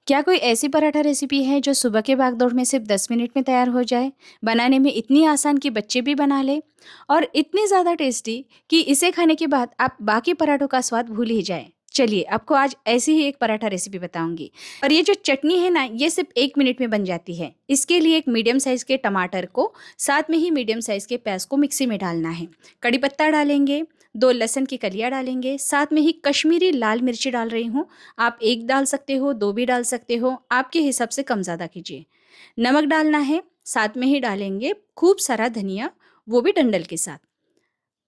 क्या कोई ऐसी पराठा रेसिपी है जो सुबह के भागदौड़ में सिर्फ 10 मिनट में तैयार हो जाए, बनाने में इतनी आसान कि बच्चे भी बना लें और इतनी ज़्यादा टेस्टी कि इसे खाने के बाद आप बाकी पराठों का स्वाद भूल ही जाएँ? चलिए, आपको आज ऐसी ही एक पराठा रेसिपी बताऊँगी और ये जो चटनी है ना, ये सिर्फ 1 मिनट में बन जाती है। इसके लिए एक मीडियम साइज़ के टमाटर को, साथ में ही मीडियम साइज़ के प्याज़ को मिक्सी में डालना है। कड़ी पत्ता डालेंगे, 2 लहसुन की कलियाँ डालेंगे, साथ में ही कश्मीरी लाल मिर्ची डाल रही हूँ। आप 1 डाल सकते हो, 2 भी डाल सकते हो, आपके हिसाब से कम-ज़्यादा कीजिए। नमक डालना है, साथ में ही डालेंगे खूब सारा धनिया, वो भी डंडल के साथ।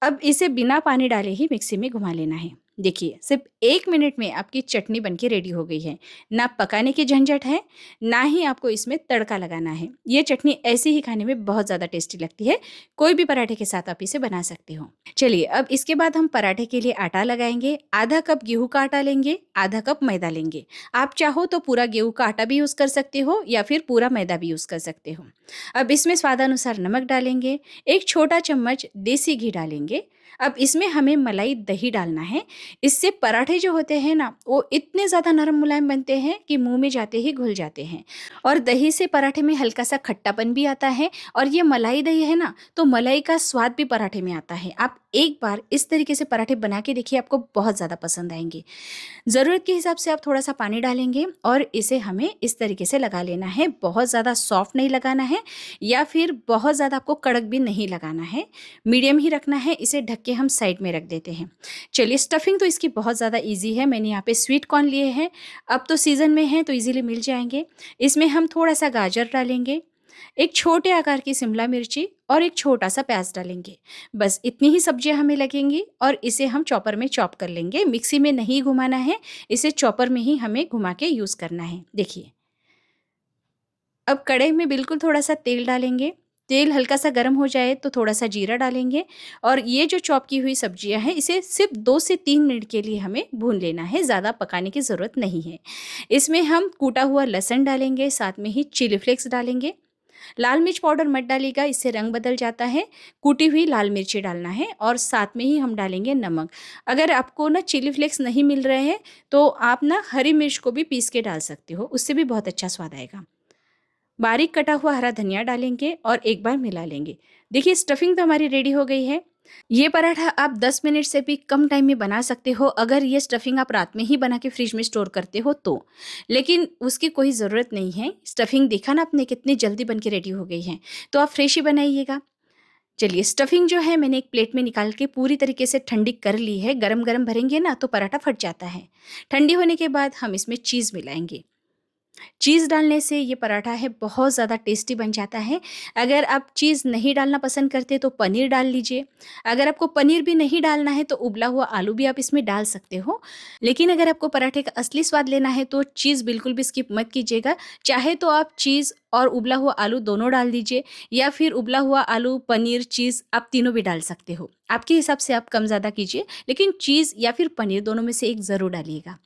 अब इसे बिना पानी डाले ही मिक्सी में घुमा लेना है। देखिए, सिर्फ 1 मिनट में आपकी चटनी बनके रेडी हो गई है। ना पकाने की झंझट है, ना ही आपको इसमें तड़का लगाना है। ये चटनी ऐसे ही खाने में बहुत ज़्यादा टेस्टी लगती है। कोई भी पराठे के साथ आप इसे बना सकते हो। चलिए, अब इसके बाद हम पराठे के लिए आटा लगाएँगे। आधा कप गेहूँ का आटा लेंगे, आधा कप मैदा लेंगे। आप चाहो तो पूरा गेहूँ का आटा भी यूज़ कर सकते हो या फिर पूरा मैदा भी यूज़ कर सकते हो। अब इसमें स्वादानुसार नमक डालेंगे, 1 छोटा चम्मच देसी घी डालेंगे। अब इसमें हमें मलाई दही डालना है। इससे पराठे जो होते हैं ना, वो इतने ज़्यादा नरम मुलायम बनते हैं कि मुँह में जाते ही घुल जाते हैं। और दही से पराठे में हल्का-सा खट्टापन भी आता है और ये मलाई दही है ना, तो मलाई का स्वाद भी पराठे में आता है। आप एक बार इस तरीके से पराठे बना के देखिए, आपको बहुत ज़्यादा पसंद आएँगे। ज़रूरत के हिसाब से आप थोड़ा-सा पानी डालेंगे और इसे हमें इस तरीके से लगा लेना है। बहुत ज़्यादा सॉफ्ट नहीं लगाना है या फिर बहुत ज़्यादा आपको कड़क भी नहीं लगाना है, मीडियम ही रखना है। इसे ढक के हम साइड में रख देते हैं। चलिए, स्टफिंग तो इसकी बहुत ज़्यादा ईज़ी है। मैंने यहाँ पे स्वीट कॉर्न लिए हैं, अब तो सीज़न में हैं तो ईज़िली मिल जाएँगे। इसमें हम थोड़ा-सा गाजर डालेंगे, एक छोटे आकार की शिमला मिर्ची और एक छोटा-सा प्याज़ डालेंगे। बस इतनी ही सब्जियाँ हमें लगेंगी और इसे हम चॉपर में चॉप कर लेंगे। मिक्सी में नहीं घुमाना है, इसे चॉपर में ही हमें घुमा के यूज़ करना है। देखिए, अब कढ़ाई में बिल्कुल थोड़ा-सा तेल डालेंगे। तेल हल्का-सा गरम हो जाए तो थोड़ा-सा जीरा डालेंगे और ये जो चॉप की हुई सब्जियाँ हैं, इसे सिर्फ़ 2 से 3 मिनट के लिए हमें भून लेना है, ज़्यादा पकाने की ज़रूरत नहीं है। इसमें हम कूटा हुआ लहसुन डालेंगे, साथ में ही चिली फ्लेक्स डालेंगे। लाल मिर्च पाउडर मत डालिएगा, इससे रंग बदल जाता है। कूटी हुई लाल मिर्ची डालना है और साथ में ही हम डालेंगे नमक। अगर आपको ना चिली फ्लेक्स नहीं मिल रहे हैं, तो आप ना हरी मिर्च को भी पीस के डाल सकते हो, उससे भी बहुत अच्छा स्वाद आएगा। बारीक कटा हुआ हरा धनिया डालेंगे और एक बार मिला लेंगे। देखिए, स्टफिंग तो हमारी रेडी हो गई है। ये पराठा आप 10 मिनट से भी कम टाइम में बना सकते हो, अगर ये स्टफिंग आप रात में ही बना के फ्रिज में स्टोर करते हो तो। लेकिन उसकी कोई ज़रूरत नहीं है। स्टफिंग देखा ना आपने कितनी जल्दी बन के रेडी हो गई है, तो आप फ्रेश ही बनाइएगा। चलिए, स्टफिंग जो है मैंने एक प्लेट में निकाल के पूरी तरीके से ठंडी कर ली है। गरम-गरम भरेंगे ना तो पराठा फट जाता है। ठंडी होने के बाद हम इसमें चीज़ मिलाएँगे। चीज़ डालने से ये पराठा है बहुत ज़्यादा टेस्टी बन जाता है। अगर आप चीज़ नहीं डालना पसंद करते तो पनीर डाल लीजिए। अगर आपको पनीर भी नहीं डालना है तो उबला हुआ आलू भी आप इसमें डाल सकते हो। लेकिन अगर आपको पराठे का असली स्वाद लेना है तो चीज़ बिल्कुल भी स्किप मत कीजिएगा। चाहे तो आप चीज़ और उबला हुआ आलू दोनों डाल दीजिए या फिर उबला हुआ आलू, पनीर, चीज़ आप तीनों भी डाल सकते हो। आपके हिसाब से आप कम-ज़्यादा कीजिए, लेकिन चीज़ या फिर पनीर दोनों में से एक ज़रूर डालिएगा।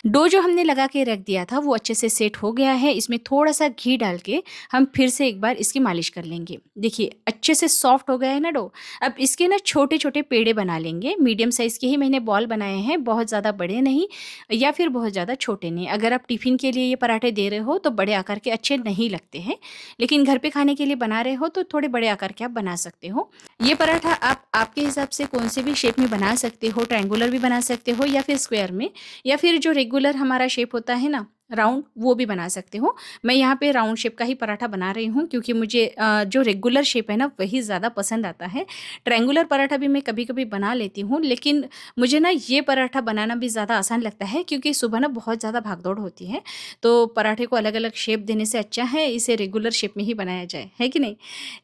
डो जो हमने लगा के रख दिया था वो अच्छे से सेट हो गया है। इसमें थोड़ा-सा घी डाल के हम फिर से एक बार इसकी मालिश कर लेंगे। देखिए, अच्छे से सॉफ्ट हो गया है ना डो। अब इसके ना छोटे-छोटे पेड़े बना लेंगे। मीडियम साइज़ के ही मैंने बॉल बनाए हैं, बहुत ज़्यादा बड़े नहीं या फिर बहुत ज़्यादा छोटे नहीं। अगर आप टिफ़िन के लिए ये पराठे दे रहे हो तो बड़े आकार के अच्छे नहीं लगते हैं। लेकिन घर पे खाने के लिए बना रहे हो तो थोड़े बड़े आकार के आप बना सकते हो। ये पराठा आप आपके हिसाब से कौन से भी शेप में बना सकते हो, ट्रायंगुलर भी बना सकते हो या फिर स्क्वायर में या फिर जो रेगुलर हमारा शेप होता है ना राउंड, वो भी बना सकते हो। मैं यहाँ पे राउंड शेप का ही पराठा बना रही हूँ क्योंकि मुझे जो रेगुलर शेप है ना वही ज़्यादा पसंद आता है। ट्रायंगुलर पराठा भी मैं कभी-कभी बना लेती हूँ, लेकिन मुझे ना ये पराठा बनाना भी ज़्यादा आसान लगता है क्योंकि सुबह ना बहुत ज़्यादा भागदौड़ होती है। तो पराठे को अलग-अलग शेप देने से अच्छा है इसे रेगुलर शेप में ही बनाया जाए, है कि नहीं?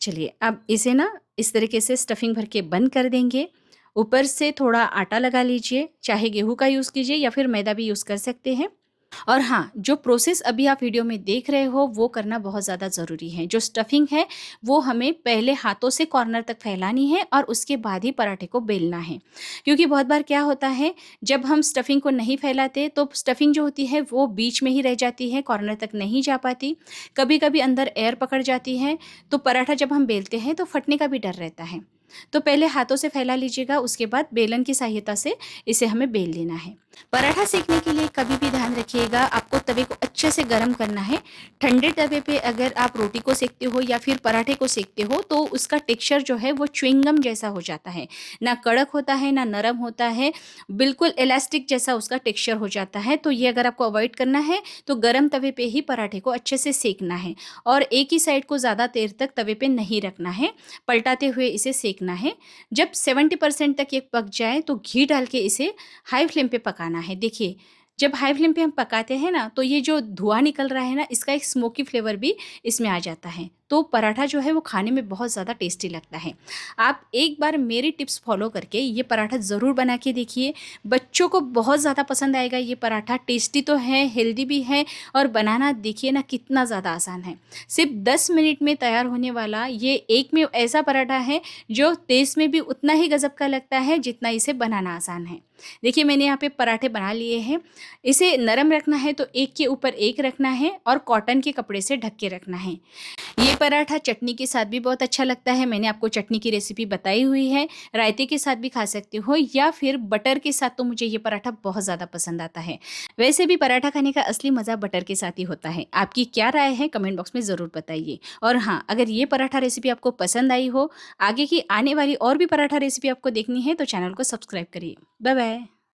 चलिए, अब इसे ना इस तरीके से स्टफिंग भर के बंद कर देंगे। ऊपर से थोड़ा आटा लगा लीजिए, चाहे गेहूँ का यूज़ कीजिए या फिर मैदा भी यूज़ कर सकते हैं। और हाँ, जो प्रोसेस अभी आप वीडियो में देख रहे हो वो करना बहुत ज़्यादा ज़रूरी है। जो स्टफिंग है वो हमें पहले हाथों से कॉर्नर तक फैलानी है और उसके बाद ही पराठे को बेलना है। क्योंकि बहुत बार क्या होता है, जब हम स्टफिंग को नहीं फैलाते तो स्टफिंग जो होती है वो बीच में ही रह जाती है, कॉर्नर तक नहीं जा पाती। कभी-कभी अंदर एयर पकड़ जाती है, तो पराठा जब हम बेलते हैं तो फटने का भी डर रहता है। तो पहले हाथों से फैला लीजिएगा, उसके बाद बेलन की सहायता से इसे हमें बेल लेना है। पराठा सेकने के लिए कभी भी ध्यान रखिएगा, आपको तवे को अच्छे से गर्म करना है। ठंडे तवे पे अगर आप रोटी को सेकते हो या फिर पराठे को सेकते हो तो उसका टेक्सचर जो है वो च्युइंगम जैसा हो जाता है। ना कड़क होता है, ना नरम होता है, बिल्कुल इलास्टिक जैसा उसका टेक्सचर हो जाता है। तो ये अगर आपको अवॉइड करना है तो गरम तवे पे ही पराठे को अच्छे से सेकना है और एक ही साइड को ज़्यादा देर तक तवे पे नहीं रखना है, पलटाते हुए इसे सेकना है। जब 70% तक ये पक जाए तो घी डाल के इसे हाई फ्लेम पे पकाना है। देखिए, जब हाई फ्लेम पे हम पकाते हैं ना, तो ये जो धुआँ निकल रहा है ना, इसका एक स्मोकी फ्लेवर भी इसमें आ जाता है। तो पराठा जो है वो खाने में बहुत ज़्यादा टेस्टी लगता है। आप एक बार मेरी टिप्स फ़ॉलो करके ये पराठा ज़रूर बना के देखिए। बच्चों को बहुत ज़्यादा पसंद आएगा ये पराठा। टेस्टी तो है, हेल्दी भी है और बनाना देखिए ना कितना ज़्यादा आसान है। सिर्फ़ 10 मिनट में तैयार होने वाला ये एक में ऐसा पराठा है जो टेस्ट में भी उतना ही गज़ब का लगता है जितना इसे बनाना आसान है। देखिए, मैंने यहाँ पे पराठे बना लिए हैं। इसे नरम रखना है तो एक के ऊपर एक रखना है और कॉटन के कपड़े से ढक के रखना है। ये पराठा चटनी के साथ भी बहुत अच्छा लगता है। मैंने आपको चटनी की रेसिपी बताई हुई है। रायते के साथ भी खा सकते हो या फिर बटर के साथ, तो मुझे ये पराठा बहुत ज़्यादा पसंद आता है। वैसे भी पराठा खाने का असली मज़ा बटर के साथ ही होता है। आपकी क्या राय है कमेंट बॉक्स में ज़रूर बताइए। और हाँ, अगर ये पराठा रेसिपी आपको पसंद आई हो, आगे की आने वाली और भी पराठा रेसिपी आपको देखनी है तो चैनल को सब्सक्राइब करिए। Bye bye.